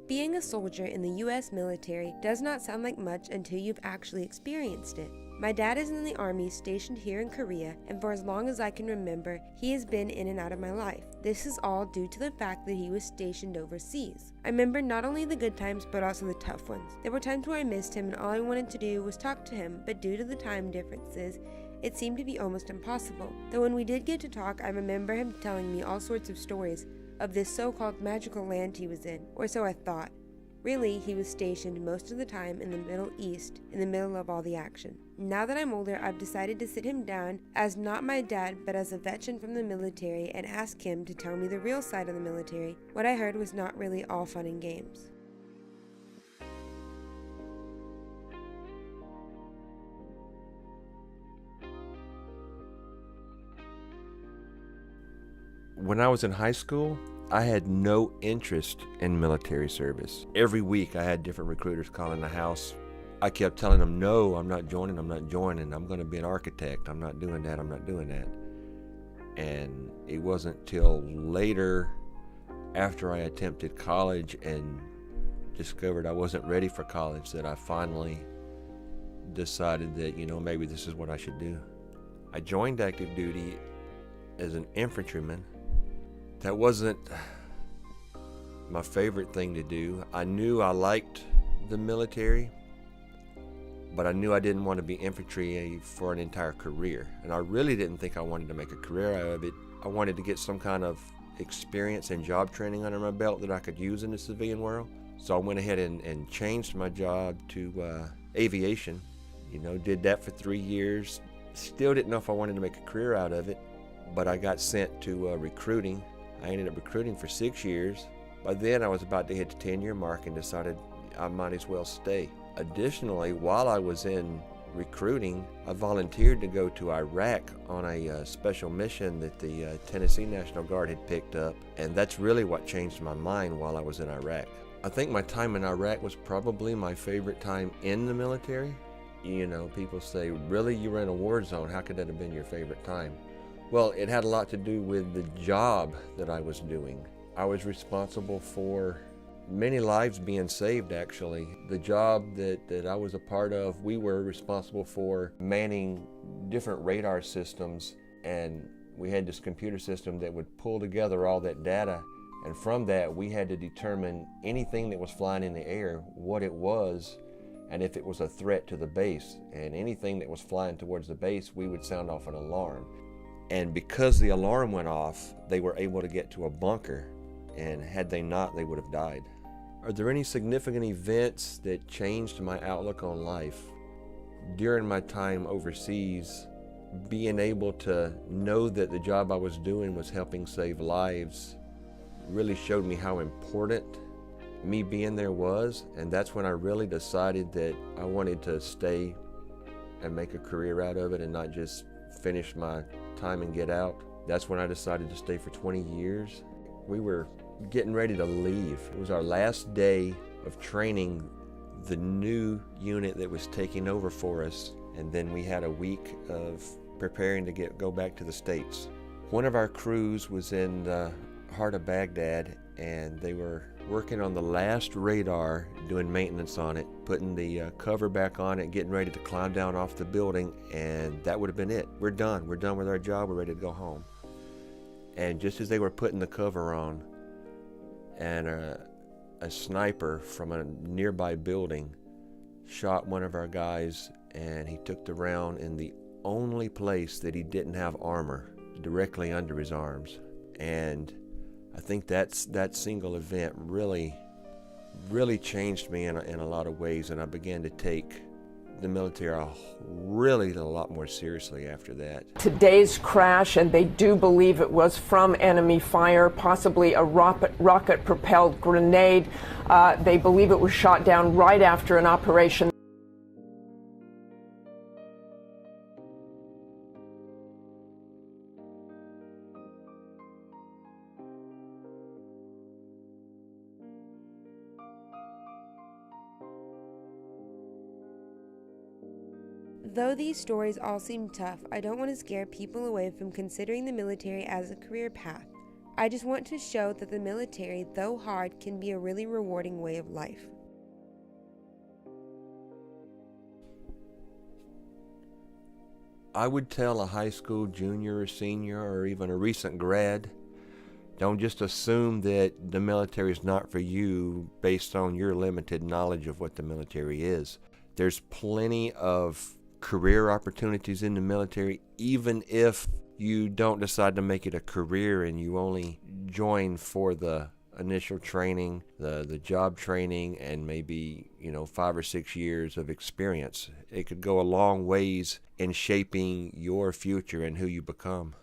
Being a soldier in the U.S. military does not sound like much until you've actually experienced it. My dad is in the Army stationed here in Korea, and for as long as I can remember, he has been in and out of my life. This is all due to the fact that he was stationed overseas. I remember not only the good times, but also the tough ones. There were times where I missed him and all I wanted to do was talk to him, but due to the time differences, it seemed to be almost impossible. Though when we did get to talk, I remember him telling me all sorts of stories of this so-called magical land he was in, or so I thought. Really, he was stationed most of the time in the Middle East, in the middle of all the action. Now that I'm older, I've decided to sit him down as not my dad, but as a veteran from the military, and ask him to tell me the real side of the military. What I heard was not really all fun and games. When I was in high school, I had no interest in military service. Every week I had different recruiters calling the house. I kept telling them, no, I'm not joining, I'm going to be an architect, I'm not doing that. And it wasn't till later, after I attempted college and discovered I wasn't ready for college, that I finally decided that, maybe this is what I should do. I joined active duty as an infantryman. That wasn't my favorite thing to do. I knew I liked the military, but I knew I didn't want to be infantry for an entire career. And I really didn't think I wanted to make a career out of it. I wanted to get some kind of experience and job training under my belt that I could use in the civilian world. So I went ahead and changed my job to aviation. Did that for 3 years. Still didn't know if I wanted to make a career out of it, but I got sent to recruiting. I ended up recruiting for 6 years. By then I was about to hit the 10-year mark and decided I might as well stay. Additionally, while I was in recruiting, I volunteered to go to Iraq on a special mission that the Tennessee National Guard had picked up, and that's really what changed my mind while I was in Iraq. I think my time in Iraq was probably my favorite time in the military. People say, really, you were in a war zone, how could that have been your favorite time? Well, it had a lot to do with the job that I was doing. I was responsible for many lives being saved, actually. The job that I was a part of, we were responsible for manning different radar systems, and we had this computer system that would pull together all that data, and from that we had to determine anything that was flying in the air, what it was, and if it was a threat to the base. And anything that was flying towards the base, we would sound off an alarm. And because the alarm went off, they were able to get to a bunker, and had they not, they would have died. Are there any significant events that changed my outlook on life? During my time overseas, being able to know that the job I was doing was helping save lives really showed me how important me being there was, and that's when I really decided that I wanted to stay and make a career out of it and not just finish my time and get out. That's when I decided to stay for 20 years. We were getting ready to leave. It was our last day of training the new unit that was taking over for us, and then we had a week of preparing to go back to the States. One of our crews was in the heart of Baghdad, and they were working on the last radar, doing maintenance on it, putting the cover back on it, getting ready to climb down off the building, and that would have been it. We're done with our job, we're ready to go home. And just as they were putting the cover on, and a sniper from a nearby building shot one of our guys, and he took the round in the only place that he didn't have armor, directly under his arms. And I think that single event really changed me in a lot of ways, and I began to take the military a lot more seriously after that. Today's crash, and they do believe it was from enemy fire, possibly a rocket-propelled grenade. They believe it was shot down right after an operation. Though these stories all seem tough, I don't want to scare people away from considering the military as a career path. I just want to show that the military, though hard, can be a really rewarding way of life. I would tell a high school junior or senior or even a recent grad, don't just assume that the military is not for you based on your limited knowledge of what the military is. There's plenty of career opportunities in the military, even if you don't decide to make it a career and you only join for the initial training, the job training, and maybe 5 or 6 years of experience. It could go a long ways in shaping your future and who you become.